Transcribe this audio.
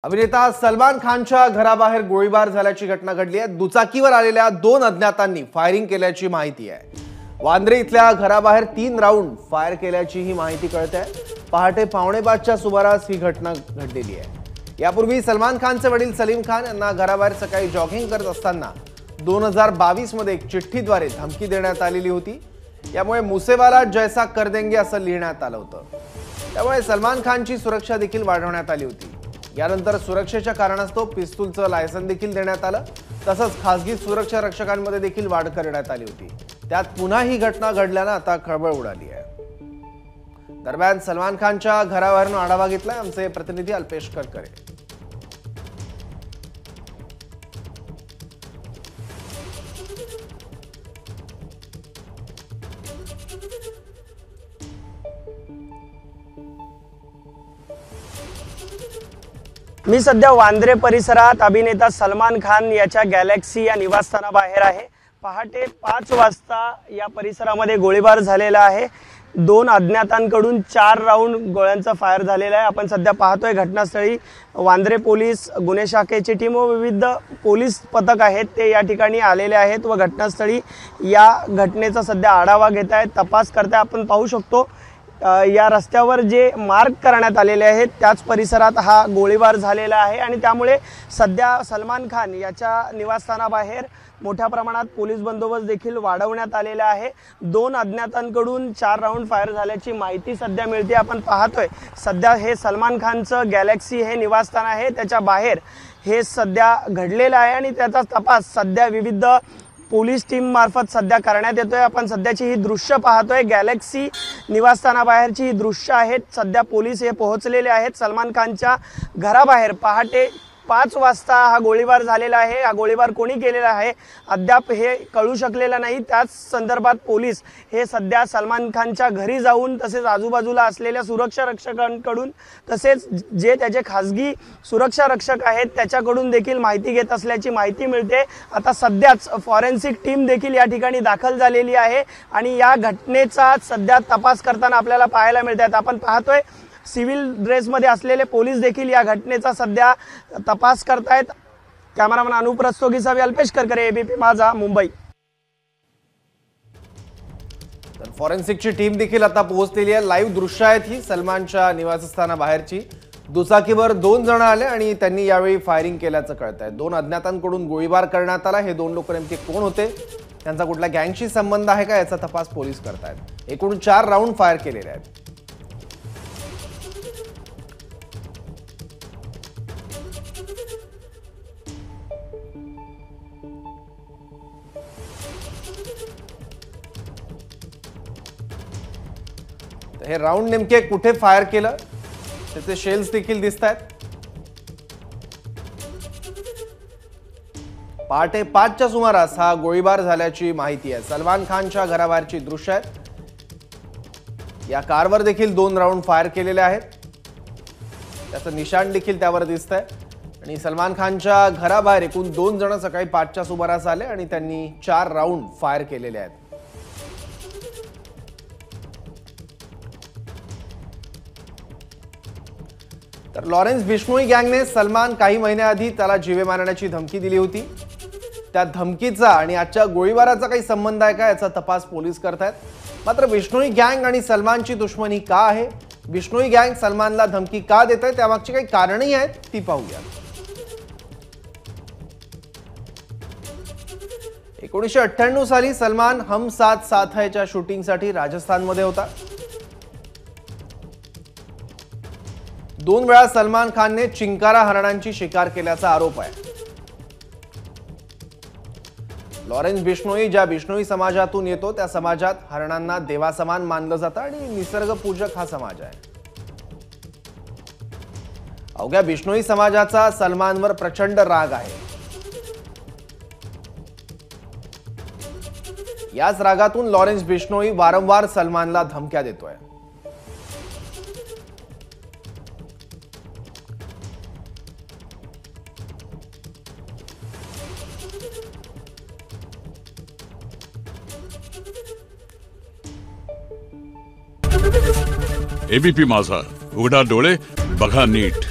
अभिनेता सलमान खानच्या घराबाहेर गोळीबार झाल्याची घटना घडली आहे। दुचाकीवर आलेल्या दोन अज्ञातांनी फायरिंग केल्याची माहिती आहे। वांद्रे इथल्या घराबाहेर 3 राऊंड फायर केल्याची ही माहिती कळते आहे। पहाटे 5:45च्या सुमारास ही घटना घडलेली आहे। यापूर्वी सलमान खानचे वडील सलीम खान यांना घराबाहेर सकाळी जॉगिंग करत असताना 2022 मध्ये एक चिठ्ठीद्वारे धमकी देण्यात आलेली होती। यामुळे मुसेवाला जैसा कर देंगे असं लिहिण्यात आलं होतं। त्यामुळे सलमान खानची सुरक्षा देखील वाढवण्यात आली होती। यानंतर सुरक्षेच्या कारणास्तव पिस्तूलचं लायसन देखील देण्यात आलं। तसंच खासगी सुरक्षा रक्षकांमध्ये देखील वाढ करण्यात आली होती। त्यात पुन्हा ही घटना घडल्यानं आता खळबळ उडाली आहे। दरम्यान सलमान खानच्या घरावरून आढावा घेतलाय आमचे प्रतिनिधी अल्पेश करकरे। मी सध्या वांद्रे परिसरात अभिनेता सलमान खान याच्या गॅलेक्सी या निवासस्थानाबाहेर आहे। पहाटे 5 वाजता या परिसरामध्ये गोळीबार झालेला आहे। 2 अज्ञातांकडून 4 राऊंड गोळ्यांचा फायर झालेला आहे। आपण सध्या पाहतोय घटनास्थळी वांद्रे पोलीस गुन्हे शाखेची टीम व विविध पोलीस पथक आहेत ते या ठिकाणी आलेले आहेत व घटनास्थळी या घटनेचा सध्या आढावा घेत आहेत, तपास करताय। आपण पाहू शकतो या रस्त्यावर जे मार्क करण्यात आलेले आहेत त्याच परिसरात हा गोळीबार झालेला आहे आणि त्यामुळे सध्या सलमान खान याच्या निवासस्थानाबाहेर मोठ्या प्रमाणात पोलीस बंदोबस्त देखील वाढवण्यात आलेला आहे। 2 अज्ञातांकडून 4 राऊंड फायर झाल्याची माहिती सध्या मिळते। आपण पाहतोय सध्या हे सलमान खानचं गॅलेक्सी हे निवासस्थान आहे, त्याच्या बाहेर हे सध्या घडलेलं आहे आणि त्याचा तपास सध्या विविध पोलीस टीम मार्फत सध्या करण्यात येतोय। आपण सध्याची ही दृश्य पाहतोय, गॅलेक्सी निवासस्थानाबाहेरची ही दृश्य आहेत। सध्या पोलीस हे पोहोचलेले आहेत सलमान खानच्या घराबाहेर। पहाटे 5 वाजता हा गोळीबार झालेला आहे। हा गोळीबार कोणी केलेला आहे अद्याप हे कळू शकलेलं नाही। त्याच संदर्भात पोलीस हे सध्या सलमान खानच्या घरी जाऊन तसेच आजूबाजूला असलेल्या सुरक्षा रक्षकांकडून तसेच जे त्याचे खासगी सुरक्षा रक्षक आहेत त्याच्याकडून देखील माहिती घेत असल्याची माहिती मिळते। आता सध्याच फॉरेन्सिक टीम देखील या ठिकाणी दाखल झालेली आहे आणि या घटनेचा सध्या तपास करताना आपल्याला पाहायला मिळतात। आपण पाहतोय सिव्हिल ड्रेसमध्ये असलेले पोलीस देखील या घटनेचा सध्या तपास करतायत। कॅमेरामन अनुप रस्तोगीसह अल्पेश करकरे, एबीपी माझा, मुंबई। फॉरेन्सिकची टीम देखील आता पोहोचलेली आहे। लाईव्ह दृश्य आहेत ही सलमानच्या निवासस्थानाबाहेरची। दुचाकीवर 2 जण आले आणि त्यांनी यावेळी फायरिंग केल्याचं कळतंय। 2 अज्ञातांकडून गोळीबार करण्यात आला। हे 2 लोक नेमके कोण होते, त्यांचा कुठल्या गँगशी संबंध आहे का याचा तपास पोलीस करतायत। एकूण 4 राऊंड फायर केलेले आहेत। हे राऊंड नेमके कुठे फायर केलं त्याचे शेल्स देखील दिसतात। पहाटे 5च्या सुमारास हा गोळीबार झाल्याची माहिती आहे। सलमान खानच्या घराबाहेरची दृश्य आहेत। या कारवर देखील 2 राऊंड फायर केलेले आहेत, त्याचं निशाण देखील त्यावर दिसतंय आणि सलमान खानच्या घराबाहेर एकूण 2 जण सकाळी 5च्या सुमारास आले आणि त्यांनी 4 राऊंड फायर केलेले आहेत। तर लॉरेन्स बिश्नोई गँगने सलमान काही महिन्याआधी त्याला जीवे मारण्याची धमकी दिली होती। त्या धमकीचा आणि आजच्या गोळीबाराचा काही संबंध आहे का याचा तपास पोलीस करतायत। मात्र बिश्नोई गँग आणि सलमानची दुश्मनी का आहे, बिश्नोई गँग सलमानला धमकी का देत आहे त्यामागची काही कारणही आहेत ती पाहूया। 1998 साली सलमान हम साथ साथ हैच्या शूटिंगसाठी राजस्थानमध्ये होता। 2 वेळा सलमान खानने चिंकारा हरणांची शिकार केल्याचा आरोप आहे। लॉरेन्स बिश्नोई ज्या बिश्नोई समाजातून येतो त्या समाजात हरणांना देवासमान मानलं जातं आणि निसर्गपूजक हा समाज आहे। अवघ्या बिश्नोई समाजाचा सलमानवर प्रचंड राग आहे। याच रागातून लॉरेन्स बिश्नोई वारंवार सलमानला धमक्या देतोय। एबीपी माझा, उघडा डोळे बघा नीट।